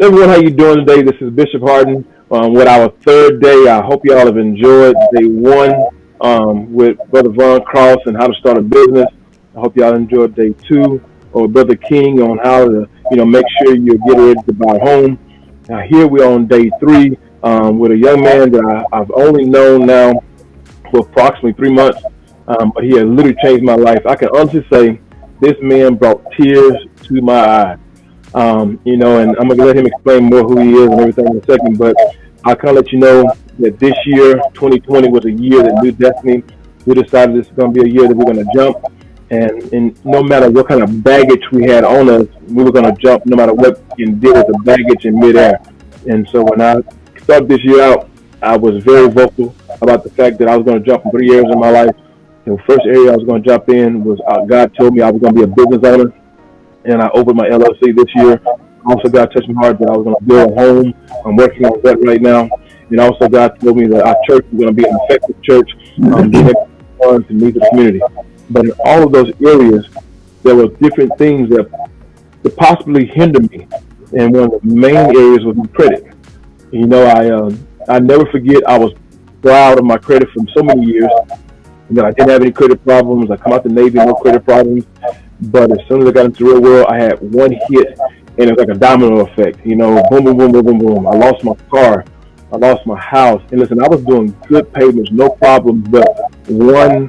Everyone, how you doing today? This is Bishop Harden with our third day. I hope you all have enjoyed day one with Brother Von Cross and how to start a business. I hope you all enjoyed day two with Brother King on how to, make sure you get ready to buy a home. Now here we are on day three with a young man that I've only known now for approximately 3 months, but he has literally changed my life. I can honestly say this man brought tears to my eyes. And I'm going to let him explain more who he is and everything in a second, but I'll kind of let you know that this year, 2020, was a year that New Destiny, we decided this is going to be a year that we're going to jump, and no matter what kind of baggage we had on us, we were going to jump no matter what and deal with the baggage in midair. And so when I started this year out, I was very vocal about the fact that I was going to jump in 3 areas in my life. The first area I was going to jump in was God told me I was going to be a business owner. And I opened my LLC this year. Also, God touched my heart that I was going to build a home. I'm working on that right now. And also, God told me that our church was going to be an effective church, being able to meet the community. But in all of those areas, there were different things that could possibly hinder me. And one of the main areas was my credit. I never forget, I was proud of my credit for so many years. I didn't have any credit problems. I come out the Navy, no credit problems. But as soon as I got into the real world, I had one hit, and it was like a domino effect. Boom, boom, boom, boom, boom, boom. I lost my car. I lost my house. And listen, I was doing good payments, no problems. But one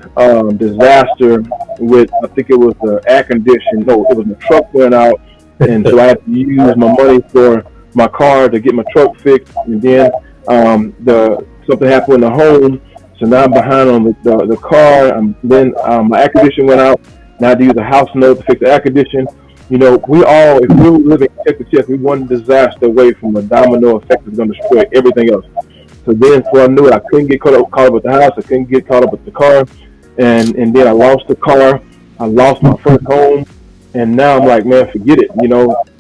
disaster with, I think it was the air condition. No, it was the truck went out. And so I had to use my money for my car to get my truck fixed. And then something happened in the home. So now I'm behind on the car. Then my air condition went out. Now I had to use a house note to fix the air condition. We all, if we were living check to check, we one disaster away from a domino effect that's going to destroy everything else. So then before I knew it, I couldn't get caught up with the house. I couldn't get caught up with the car. And then I lost the car. I lost my first home. And now I'm like, man, forget it.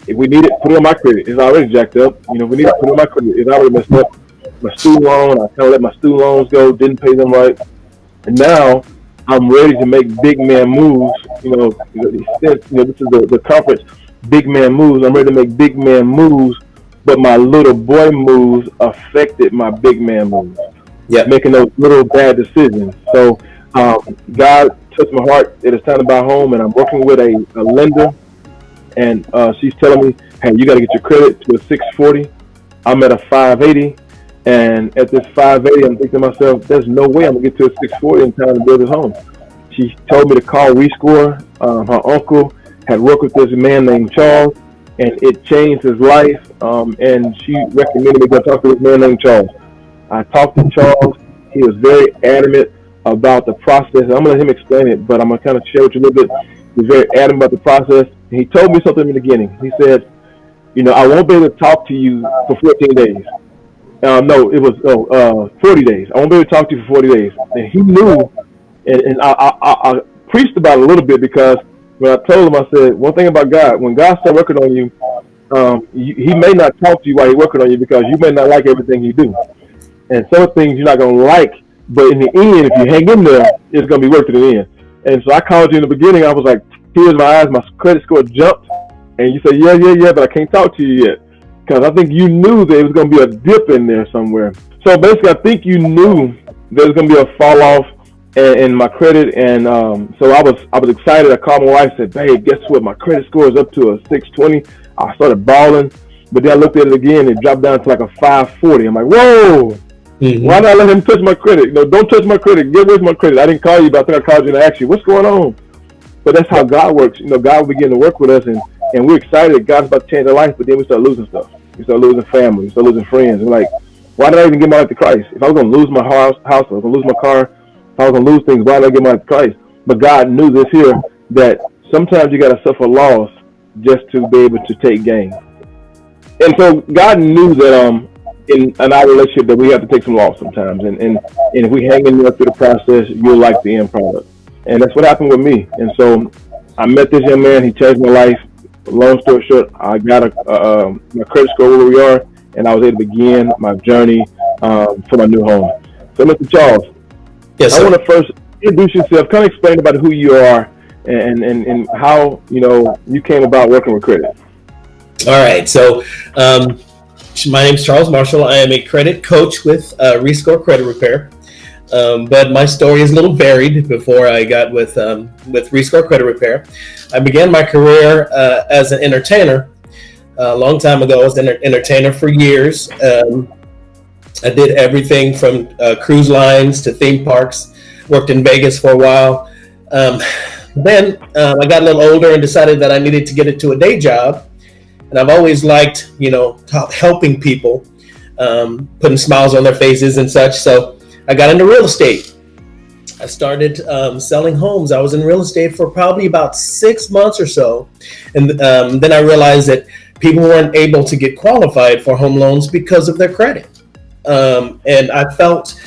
If we need it, put it on my credit. It's already jacked up. We need to put it on my credit. It's already messed up. My student loan, I kind of let my student loans go, didn't pay them right. And now I'm ready to make big man moves. This is the conference, big man moves. I'm ready to make big man moves, but my little boy moves affected my big man moves. Yeah, making those little bad decisions. So God touched my heart. It is time to buy a home, and I'm working with a lender, and she's telling me, hey, you got to get your credit to a 640. I'm at a 580. And at this 580, I'm thinking to myself, there's no way I'm going to get to a 640 in time to build this home. She told me to call WeScore. Her uncle had worked with this man named Charles, and it changed his life. And she recommended me go talk to this man named Charles. I talked to Charles. He was very adamant about the process. I'm going to let him explain it, but I'm going to kind of share with you a little bit. He was very adamant about the process. And he told me something in the beginning. He said, I won't be able to talk to you for 14 days. No, it was 40 days. I won't be able to talk to you for 40 days. And he knew, and I preached about it a little bit, because when I told him, I said, one thing about God, when God starts working on you, he may not talk to you while he's working on you, because you may not like everything he do. And some things you're not going to like, but in the end, if you hang in there, it's going to be worth it in the end. And so I called you in the beginning. I was like, tears in my eyes, my credit score jumped. And you said, yeah, but I can't talk to you yet. Because I think you knew that it was going to be a dip in there somewhere. So basically, I think you knew there was going to be a fall off in my credit. And so I was excited. I called my wife and said, babe, guess what? My credit score is up to a 620. I started bawling. But then I looked at it again. It dropped down to like a 540. I'm like, whoa. Mm-hmm. Why not let him touch my credit? Don't touch my credit. Get rid of my credit. I didn't call you, but I think I called you and asked you, what's going on? But that's how God works. God will begin to work with us. And we're excited that God's about to change our life, but then we start losing stuff. We start losing family. We start losing friends. We're like, why did I even get my life to Christ? If I was going to lose my house, I was going to lose my car, if I was going to lose things, why did I get my life to Christ? But God knew this here, that sometimes you got to suffer loss just to be able to take gain. And so God knew that in our relationship that we have to take some loss sometimes. And if we hang in there through the process, you'll like the end product. And that's what happened with me. And so I met this young man. He changed my life. Long story short, I got my credit score where we are, and I was able to begin my journey for my new home. So, Mr. Charles, yes, I want to first introduce yourself, kind of explain about who you are and how you came about working with credit. All right. So my name is Charles Marshall. I am a credit coach with Rescore Credit Repair. But my story is a little varied before I got with Rescore Credit Repair. I began my career as an entertainer a long time ago. I was an entertainer for years. I did everything from cruise lines to theme parks. Worked in Vegas for a while. Then I got a little older and decided that I needed to get into a day job. And I've always liked, helping people, putting smiles on their faces and such. So I got into real estate. I started selling homes. I was in real estate for probably about 6 months or so. And then I realized that people weren't able to get qualified for home loans because of their credit. And I felt,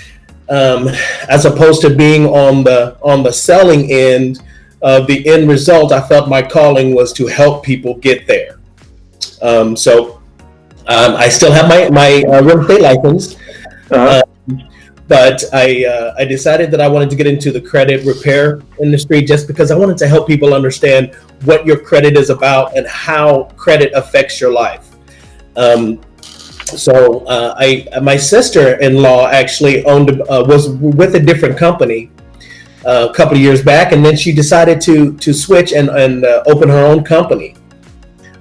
as opposed to being on the selling end of the end result, I felt my calling was to help people get there. So I still have my real estate license. But I decided that I wanted to get into the credit repair industry just because I wanted to help people understand what your credit is about and how credit affects your life. So my sister-in-law actually was with a different company a couple of years back, and then she decided to switch and open her own company.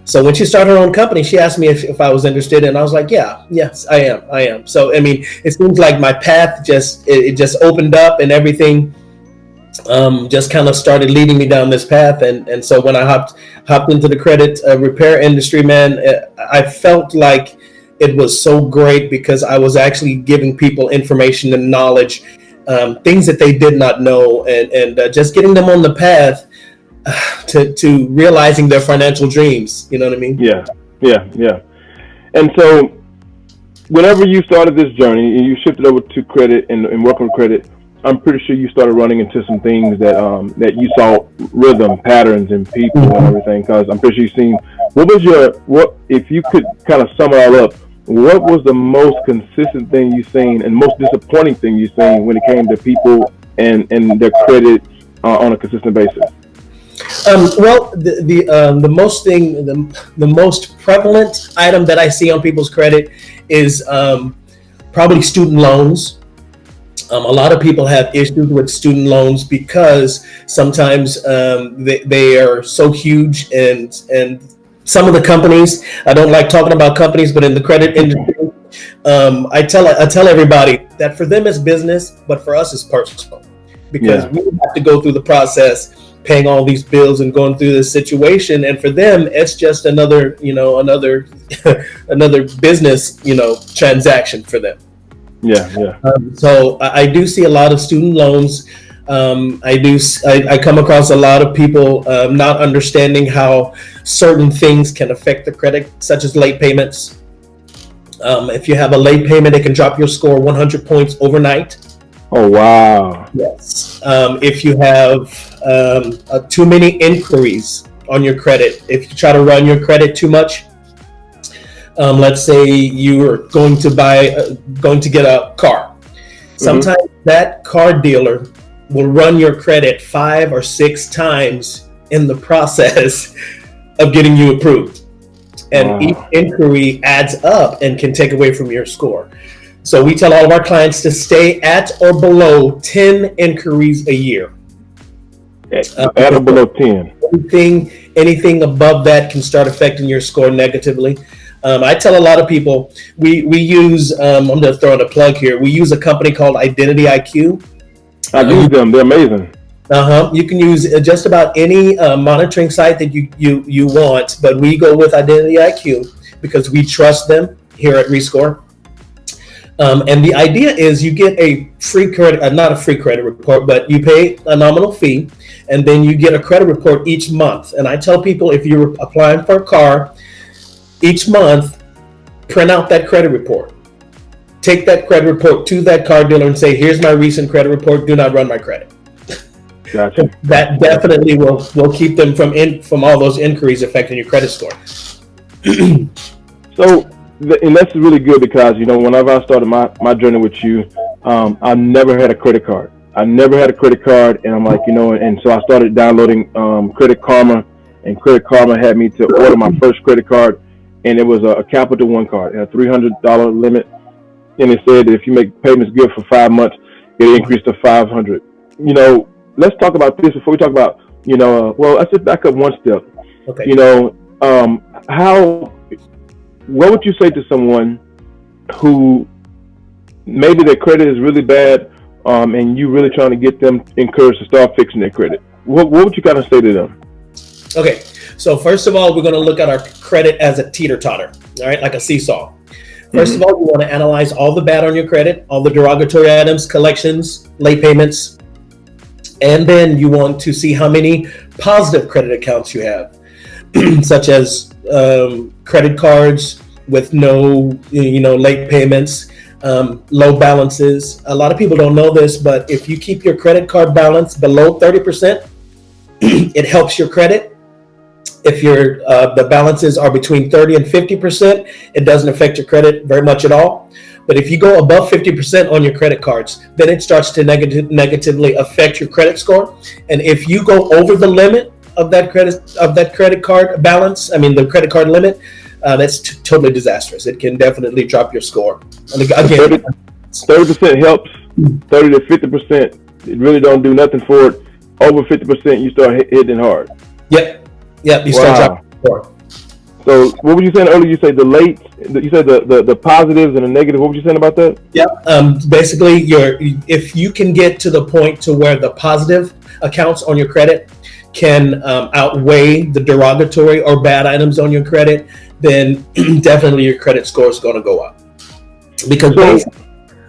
So when she started her own company, she asked me if I was interested, and I was like, yes, I am. So, it seems like my path just opened up, and everything just kind of started leading me down this path. And so when I hopped into the credit repair industry, man, I felt like it was so great because I was actually giving people information and knowledge, things that they did not know, and just getting them on the path to realizing their financial dreams. You know what I mean? Yeah. And so whenever you started this journey and you shifted over to credit and working with credit, I'm pretty sure you started running into some things that you saw rhythm patterns in people and everything, because I'm pretty sure you've seen, what if you could kind of sum it all up, what was the most consistent thing you've seen and most disappointing thing you've seen when it came to people and their credit on a consistent basis? Well, the most prevalent item that I see on people's credit is probably student loans. A lot of people have issues with student loans because sometimes they are so huge, and some of the companies, I don't like talking about companies, but in the credit industry, I tell everybody that for them it's business, but for us it's personal, because we have to go through the process paying all these bills and going through this situation, and for them it's just another business transaction for them. So I do see a lot of student loans. I come across a lot of people not understanding how certain things can affect the credit, such as late payments. If you have a late payment, it can drop your score 100 points overnight. Oh, wow. Yes. If you have too many inquiries on your credit, if you try to run your credit too much, let's say you are going to get a car. Sometimes that car dealer will run your credit 5 or 6 times in the process of getting you approved. And each inquiry adds up and can take away from your score. So we tell all of our clients to stay at or below 10 inquiries a year. At or below 10. Anything above that can start affecting your score negatively. I tell a lot of people, we use, I'm going to throw in a plug here, we use a company called Identity IQ. I use them. They're amazing. You can use just about any monitoring site that you want, but we go with Identity IQ because we trust them here at Rescore. And the idea is you get a free credit, not a free credit report, but you pay a nominal fee, and then you get a credit report each month. And I tell people, if you're applying for a car, each month, print out that credit report. Take that credit report to that car dealer and say, here's my recent credit report, do not run my credit. Gotcha. That definitely will keep them from all those inquiries affecting your credit score. So, and that's really good because, whenever I started my journey with you, I never had a credit card. And I'm like, and so I started downloading Credit Karma, and Credit Karma had me to order my first credit card. and it was a Capital One card. It had a $300 limit, and it said that if you make payments good for 5 months, it increased to $500. You know, let's talk about this before we talk about, well, let's just back up one step. Okay. What would you say to someone who maybe their credit is really bad, and you really trying to get them encouraged to start fixing their credit? What would you kind of say to them? Okay, so first of all, we're going to look at our credit as a teeter-totter, all right, like a seesaw. First of all, you want to analyze all the bad on your credit, all the derogatory items, collections, late payments, and then you want to see how many positive credit accounts you have, such as credit cards with no, late payments, low balances. A lot of people don't know this, but if you keep your credit card balance below 30%, it helps your credit. If your the balances are between 30 and 50%, it doesn't affect your credit very much at all. But if you go above 50% on your credit cards, then it starts to negatively affect your credit score. And if you go over the limit of that credit card balance, the credit card limit, that's totally disastrous. It can definitely drop your score. And again, 30% helps. 30 to 50%, it really don't do nothing for it. Over 50%, you start hitting hard. Yep. You start dropping your score. So what were you saying earlier? You said you said the positives and the negative. What were you saying about that? Yeah. Basically, if you can get to the point to where the positive accounts on your credit can outweigh the derogatory or bad items on your credit, then definitely your credit score is going to go up. Because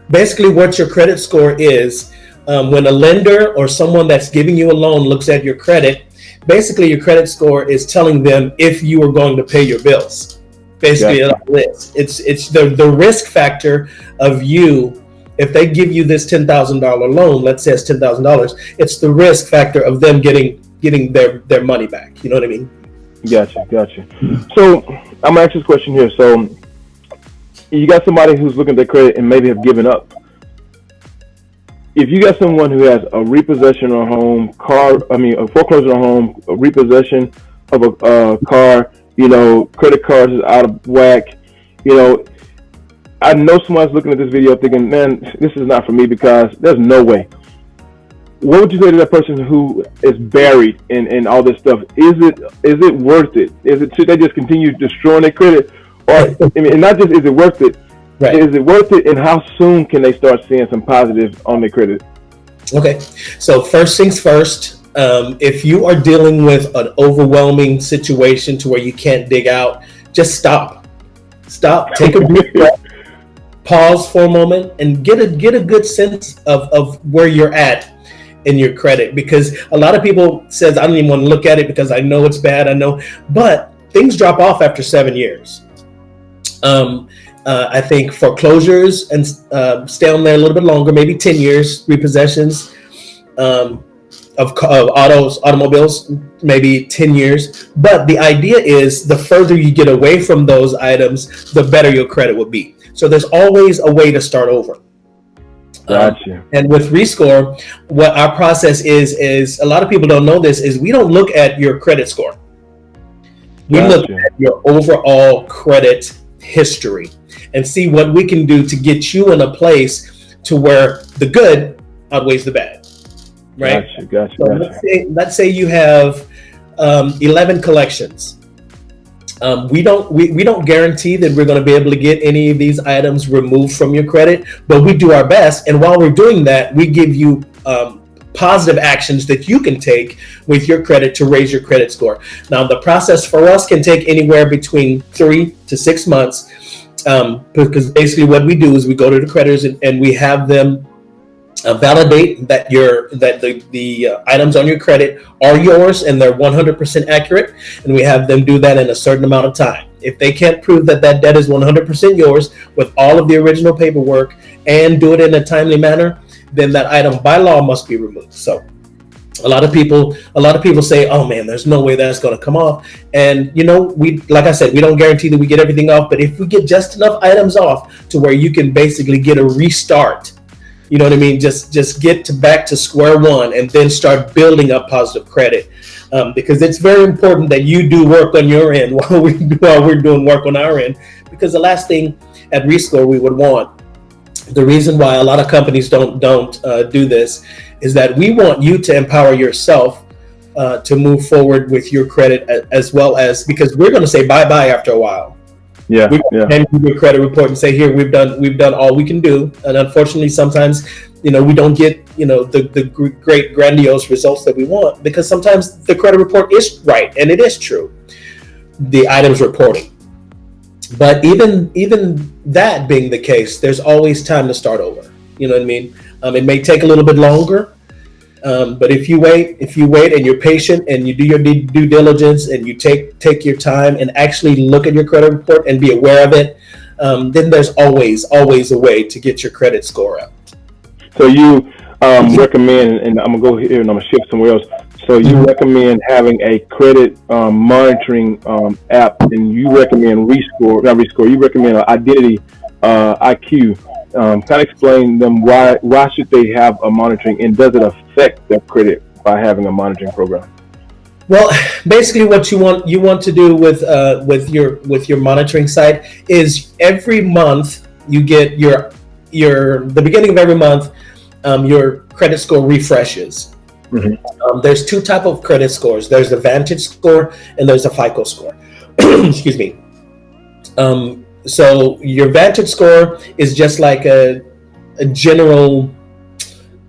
basically what your credit score is, when a lender or someone that's giving you a loan looks at your credit, basically your credit score is telling them if you are going to pay your bills. Basically, it's the risk factor of you. If they give you this $10,000 loan, let's say it's $10,000, it's the risk factor of them getting their money back. You know what I mean? Gotcha. So I'm gonna ask this question here. So you got somebody who's looking at their credit and maybe have given up. If you got someone who has a repossession on a home, a foreclosure on a home, a repossession of a car, credit cards is out of whack, I know someone's looking at this video thinking, man, this is not for me because there's no way. What would you say to that person who is buried in all this stuff? Is it worth it? Should they just continue destroying their credit? Or, and not just is it worth it, right. Is it worth it, and how soon can they start seeing some positives on their credit? Okay, so first things first, if you are dealing with an overwhelming situation to where you can't dig out, just stop, take a deep breath, pause for a moment, and get a good sense of where you're at in your credit. Because a lot of people says, I don't even want to look at it because I know it's bad, but things drop off after 7 years. I think foreclosures and stay on there a little bit longer, maybe 10 years, repossessions of automobiles, maybe 10 years. But the idea is the further you get away from those items, the better your credit will be. So there's always a way to start over. Gotcha. And with Rescore, what our process is a lot of people don't know this, is we don't look at your credit score. We look at your overall credit history and see what we can do to get you in a place to where the good outweighs the bad, right? Gotcha. Let's say you have 11 collections. We don't guarantee that we're going to be able to get any of these items removed from your credit, but we do our best. And while we're doing that, we give you positive actions that you can take with your credit to raise your credit score. Now, the process for us can take anywhere between 3 to 6 months, because basically what we do is we go to the creditors and we have them validate that the items on your credit are yours and they're 100% accurate, and we have them do that in a certain amount of time. If they can't prove that debt is 100% yours with all of the original paperwork and do it in a timely manner, then that item by law must be removed. So a lot of people say, oh man, there's no way that's going to come off. And like I said, we don't guarantee that we get everything off, but if we get just enough items off to where you can basically get a restart You know what I mean? Just get back to square one and then start building up positive credit, because it's very important that you do work on your end while we're doing work on our end. Because the last thing at Rescore we would want, the reason why a lot of companies don't do this, is that we want you to empower yourself to move forward with your credit, as well as, because we're going to say bye after a while. Yeah, we can do your credit report and say, here, we've done all we can do, and unfortunately, sometimes we don't get the great grandiose results that we want, because sometimes the credit report is right and it is true, the items reporting. But even that being the case, there's always time to start over. You know what I mean? It may take a little bit longer, but if you wait and you're patient and you do your due diligence and you take your time and actually look at your credit report and be aware of it, then there's always a way to get your credit score up. So you recommend, and I'm gonna go here and I'm gonna shift somewhere else. So you recommend having a credit monitoring app, and you recommend not Rescore. You recommend Identity IQ. Kind of explain them why should they have a monitoring, and does it affect their credit by having a monitoring program? Well, basically, what you want to do with your monitoring site is every month you get the beginning of every month, your credit score refreshes. Mm-hmm. There's two type of credit scores. There's the Vantage score and there's a FICO score. Excuse me. So your Vantage score is just like a general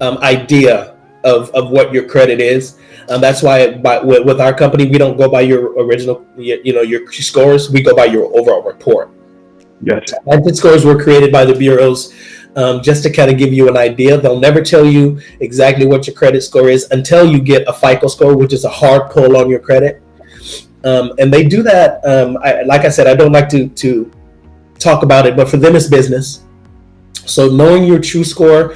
idea of what your credit is. That's why with our company, we don't go by your original, your scores. We go by your overall report. Gotcha. Vantage scores were created by the bureaus just to kind of give you an idea. They'll never tell you exactly what your credit score is until you get a FICO score, which is a hard pull on your credit. And they do that. Like I said, I don't like to talk about it, but for them it's business. So knowing your true score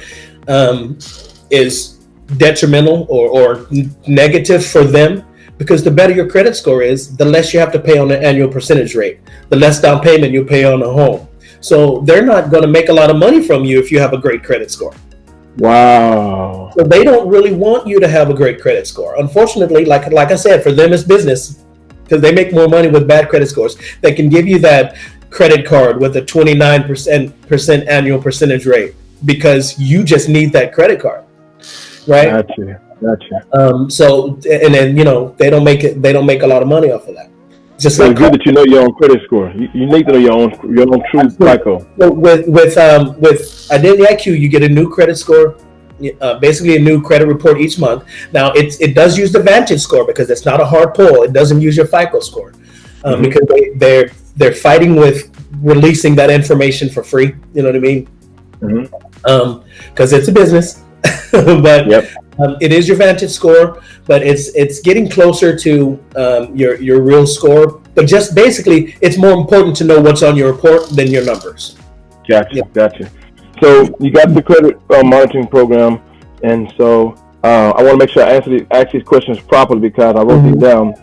is detrimental or negative for them, because the better your credit score is, the less you have to pay on the annual percentage rate, the less down payment you pay on a home. So they're not going to make a lot of money from you if you have a great credit score. Wow. So they don't really want you to have a great credit score. Unfortunately, like I said, for them it's business, because they make more money with bad credit scores. They can give you that credit card with a 29% annual percentage rate because you just need that credit card, right? Gotcha. So and then they don't make a lot of money off of that. Just so like it's good that you know your own credit score. You need to know your own true FICO. So with Identity IQ, you get a new credit score, basically a new credit report each month. Now it does use the Vantage score because it's not a hard pull. It doesn't use your FICO score because they're fighting with releasing that information for free. You know what I mean? Because it's a business. But it is your Vantage score, but it's getting closer to your real score. But just basically, it's more important to know what's on your report than your numbers. Gotcha. So you got the credit monitoring program, and so I want to make sure I ask these questions properly because I wrote these down.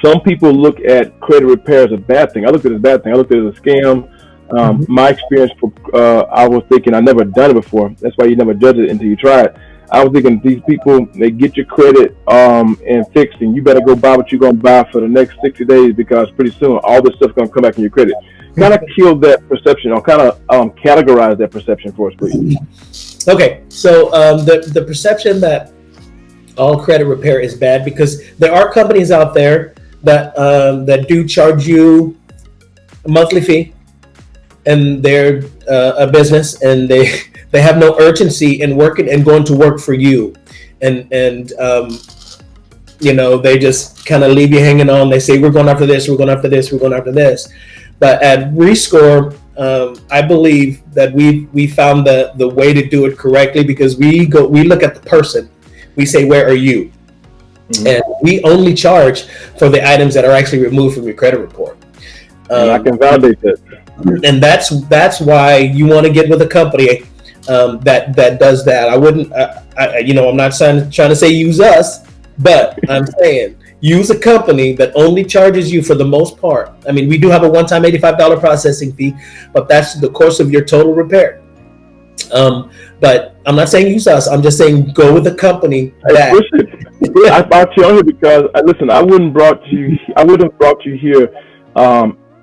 Some people look at credit repair as a bad thing. I looked at it as a bad thing. I looked at it as a scam. My experience, I was thinking I never done it before. That's why you never judge it until you try it. I was thinking these people, they get your credit and fixed, and you better go buy what you're going to buy for the next 60 days because pretty soon all this stuff's going to come back in your credit. Kind of kill that perception, or kind of categorize that perception for us, please. Okay, so the perception that all credit repair is bad, because there are companies out there that do charge you a monthly fee, and they're a business, and they have no urgency in working and going to work for you, and they just kind of leave you hanging on. They say, we're going after this, we're going after this, we're going after this. But at Rescore, I believe that we found the way to do it correctly, because we look at the person. We say, where are you? And we only charge for the items that are actually removed from your credit report. I can validate that. And that's why you want to get with a company that does that. I wouldn't, I'm not trying to say use us, but I'm saying use a company that only charges you for the most part. I mean, we do have a one-time $85 processing fee, but that's the course of your total repair. But I'm not saying use us. I'm just saying go with the company that. I brought you on here because listen. I wouldn't have brought you here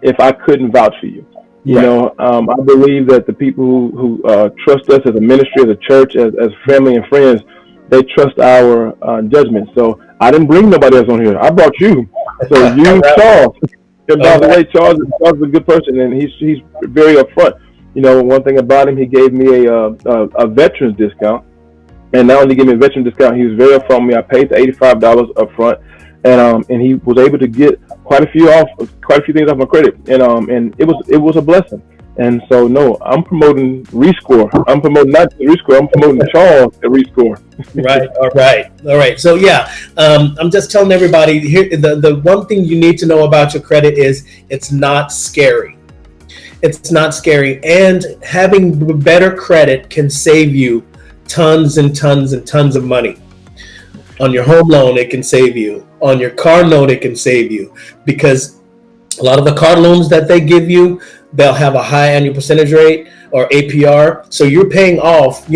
if I couldn't vouch for you. You Right. know, I believe that the people who trust us as a ministry, as a church, as family and friends, they trust our judgment. So I didn't bring nobody else on here. I brought you. So you, Charles. And by the way, Charles is a good person, and he's very upfront. You know, one thing about him, he gave me a veterans discount, and not only gave me a veteran discount, he was very upfront with me. I paid the $85 upfront, and he was able to get quite a few things off my credit, and it was a blessing. And so, no, I'm promoting Rescore. I'm promoting not just Rescore. I'm promoting Charles at Rescore. Right. All right. So yeah, I'm just telling everybody here. The one thing you need to know about your credit is it's not scary. It's not scary, and having better credit can save you tons and tons and tons of money. On your home loan, it can save you. On your car note, it can save you, because a lot of the car loans that they give you, they'll have a high annual percentage rate or APR. So you're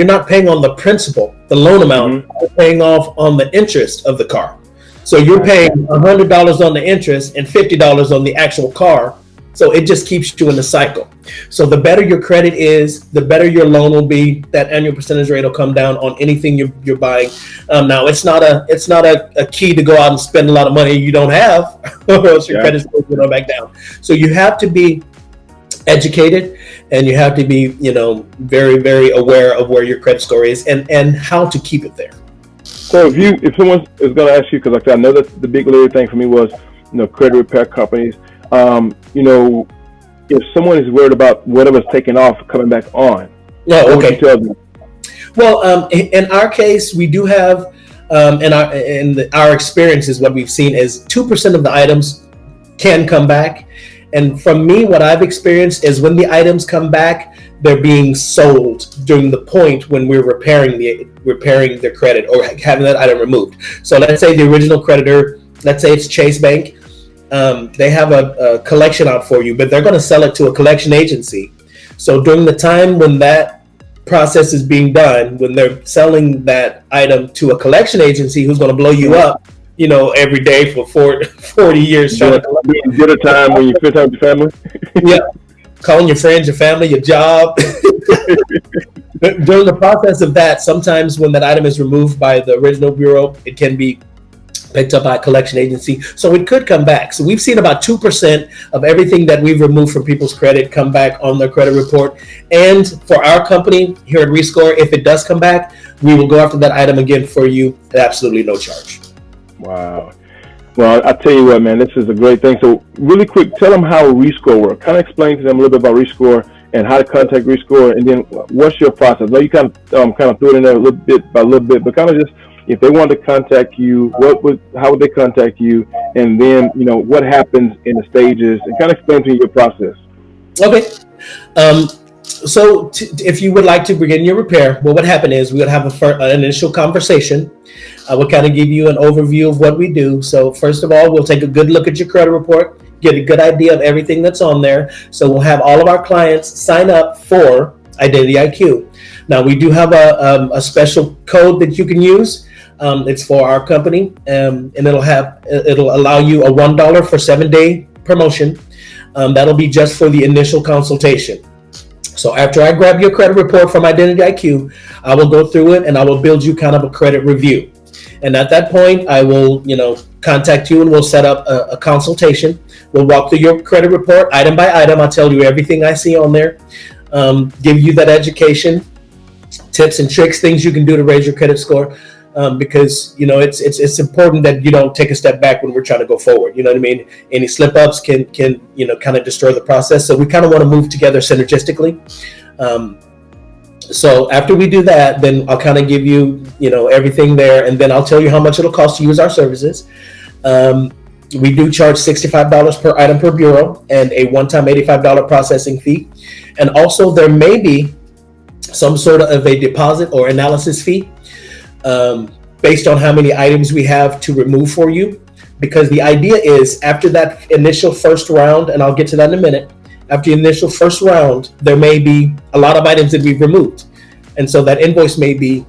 not paying on the principal, the loan amount, you're paying off on the interest of the car. So you're paying $100 on the interest and $50 on the actual car. So it just keeps you in the cycle. So the better your credit is, the better your loan will be. That annual percentage rate will come down on anything you're buying. Now it's not a key to go out and spend a lot of money you don't have, or else your credit score will go back down. So you have to be educated, and you have to be, very, very aware of where your credit score is and how to keep it there. So if someone is going to ask you, because like I said, I know that the big little thing for me was, credit repair companies. If someone is worried about whatever's taken off coming back on, oh, okay. What would you tell them? Well, in our case, we do have, our experience is what we've seen is 2% of the items can come back. And from me, what I've experienced is when the items come back, they're being sold during the point when we're repairing their credit or having that item removed. So let's say the original creditor, let's say it's Chase Bank, they have a collection out for you, but they're going to sell it to a collection agency. So during the time when that process is being done, when they're selling that item to a collection agency who's going to blow you up, every day for 40 years. Dinner time when you spend time with your family. Yeah. Calling your friends, your family, your job. During the process of that, sometimes when that item is removed by the original bureau, it can be picked up by a collection agency. So it could come back. So we've seen about 2% of everything that we've removed from people's credit come back on their credit report. And for our company here at Rescore, if it does come back, we will go after that item again for you at absolutely no charge. Wow. Well, I tell you what, man, this is a great thing. So really quick, tell them how Rescore works. Kind of explain to them a little bit about Rescore and how to contact Rescore, and then what's your process? I know you kind of threw it in there a little bit by little bit, but kind of just, if they want to contact you, how would they contact you? And then, what happens in the stages, and kind of explain to me your process. Okay. So if you would like to begin your repair, what would happen is we would have an initial conversation. I would kind of give you an overview of what we do. So first of all, we'll take a good look at your credit report, get a good idea of everything that's on there. So we'll have all of our clients sign up for Identity IQ. Now we do have a special code that you can use. It's for our company, and it'll allow you a $1 for 7-day promotion. That'll be just for the initial consultation. So after I grab your credit report from Identity IQ, I will go through it and I will build you kind of a credit review. And at that point, I will, contact you and we'll set up a consultation. We'll walk through your credit report item by item. I'll tell you everything I see on there, give you that education, tips and tricks, things you can do to raise your credit score. Because it's important that you don't take a step back when we're trying to go forward. You know what I mean? Any slip ups can kind of destroy the process. So we kind of want to move together synergistically. So after we do that, then I'll kind of give you everything there, and then I'll tell you how much it'll cost to use our services. We do charge $65 per item per bureau and a one-time $85 processing fee, and also there may be some sort of a deposit or analysis fee. Based on how many items we have to remove for you, because the idea is after that initial first round, and I'll get to that in a minute, after the initial first round, there may be a lot of items that we've removed. And so that invoice may be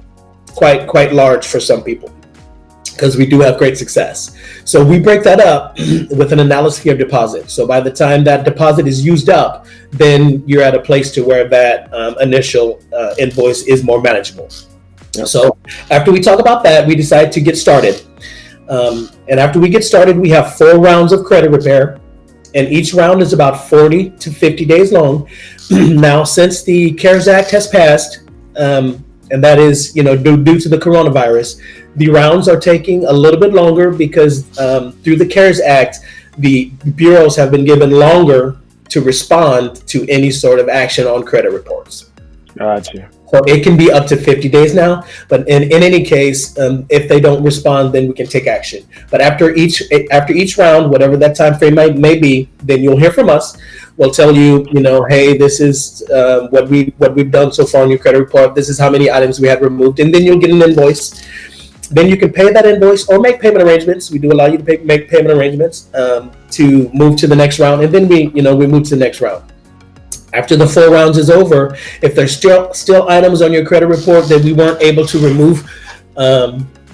quite large for some people, because we do have great success. So we break that up with an analysis of your deposit. So by the time that deposit is used up, then you're at a place to where that initial invoice is more manageable. Yep. So after we talk about that, we decide to get started. And after we get started, we have 4 rounds of credit repair, and each round is about 40 to 50 days long. Now, since the CARES Act has passed, and that is, due to the coronavirus, the rounds are taking a little bit longer because through the CARES Act, the bureaus have been given longer to respond to any sort of action on credit reports. Gotcha. So it can be up to 50 days now, but in any case, if they don't respond, then we can take action. But after each round, whatever that time frame may be, then you'll hear from us. We'll tell you, hey, this is what we've done so far on your credit report. This is how many items we had removed, and then you'll get an invoice. Then you can pay that invoice or make payment arrangements. We do allow you to make payment arrangements to move to the next round, and then we move to the next round. After the 4 rounds is over, if there's still items on your credit report that we weren't able to remove,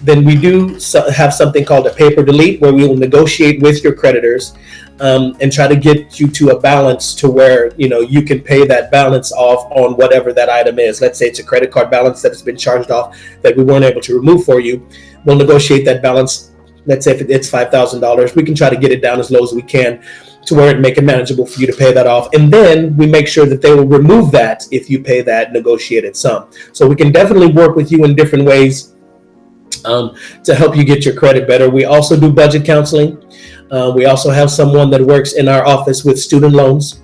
then we do have something called a paper delete, where we will negotiate with your creditors and try to get you to a balance to where you can pay that balance off on whatever that item is. Let's say it's a credit card balance that has been charged off that we weren't able to remove for you. We'll negotiate that balance. Let's say if it's $5,000, we can try to get it down as low as we can, to where it make it manageable for you to pay that off. And then we make sure that they will remove that if you pay that negotiated sum. So we can definitely work with you in different ways to help you get your credit better. We also do budget counseling. We also have someone that works in our office with student loans.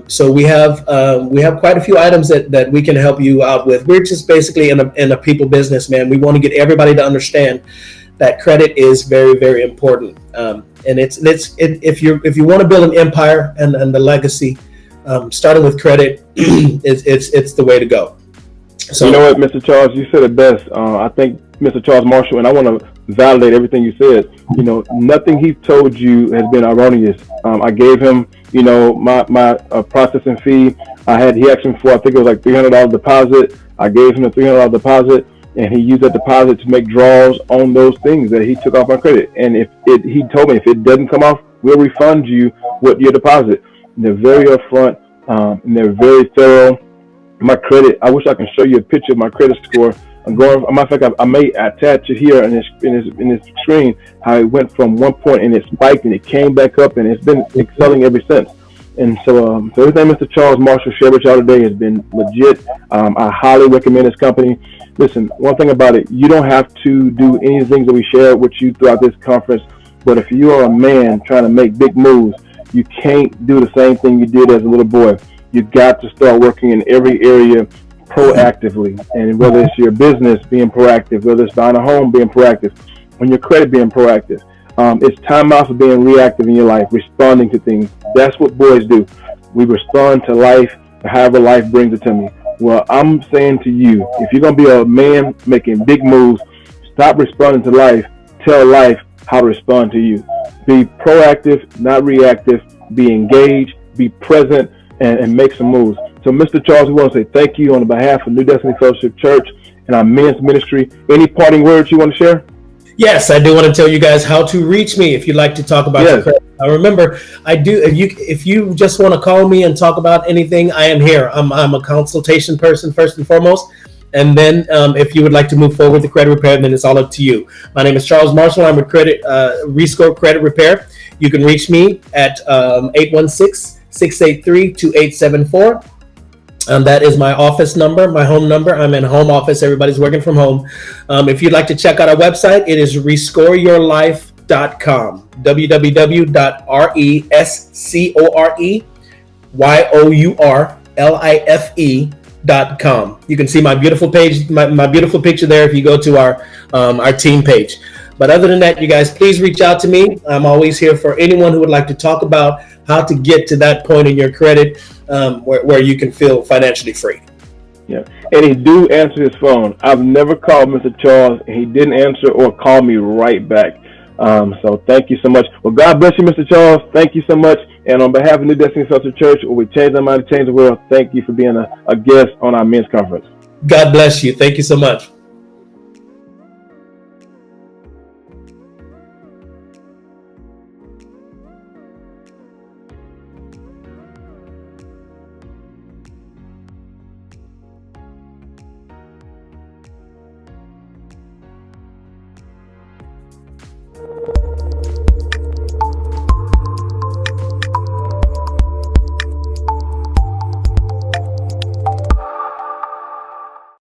So we have quite a few items that we can help you out with. We're just basically in a people business, man. We want to get everybody to understand that credit is very, very important. And if you want to build an empire and the legacy, starting with credit, it's the way to go. So you know what, Mr. Charles, you said it best. I think Mr. Charles Marshall, and I want to validate everything you said. Nothing he told you has been erroneous. I gave him, my processing fee. He asked me for, I think it was like $300 deposit. I gave him a $300 deposit, and he used that deposit to make draws on those things that he took off my credit. And he told me if it doesn't come off, we'll refund you with your deposit. And they're very upfront, and they're very thorough. My credit, I wish I can show you a picture of my credit score. Matter of fact, I may attach it here in this screen, how it went from one point and it spiked and it came back up, and it's been excelling ever since. And so everything Mr. Charles Marshall shared with y'all today has been legit. I highly recommend this company. Listen, one thing about it, you don't have to do any of the things that we shared with you throughout this conference, but if you are a man trying to make big moves, you can't do the same thing you did as a little boy. You got to start working in every area proactively, and whether it's your business being proactive, whether it's buying a home being proactive, on your credit being proactive. It's time out for being reactive in your life, responding to things. That's what boys do. We respond to life, however life brings it to me. Well, I'm saying to you, if you're going to be a man making big moves, stop responding to life. Tell life how to respond to you. Be proactive, not reactive. Be engaged, be present, and make some moves. So, Mr. Charles, we want to say thank you on behalf of New Destiny Fellowship Church and our men's ministry. Any parting words you want to share? Yes, I do want to tell you guys how to reach me if you'd like to talk about your credit. Remember, I do. If you just want to call me and talk about anything, I am here. I'm a consultation person first and foremost, and then if you would like to move forward with the credit repair, then it's all up to you. My name is Charles Marshall. I'm with Rescore Credit Repair. You can reach me at 816-683-2874. That is my office number, my home number. I'm in home office. Everybody's working from home. If you'd like to check out our website, it is rescoreyourlife.com. www.rescoreyourlife.com. You can see my beautiful page, my beautiful picture there if you go to our team page. But other than that, you guys, please reach out to me. I'm always here for anyone who would like to talk about how to get to that point in your credit where you can feel financially free. Yeah, and he do answer his phone. I've never called Mr. Charles, and he didn't answer or call me right back. So thank you so much. Well, God bless you, Mr. Charles. Thank you so much. And on behalf of New Destiny Fellowship Church, where we change our mind to change the world, thank you for being a guest on our men's conference. God bless you. Thank you so much.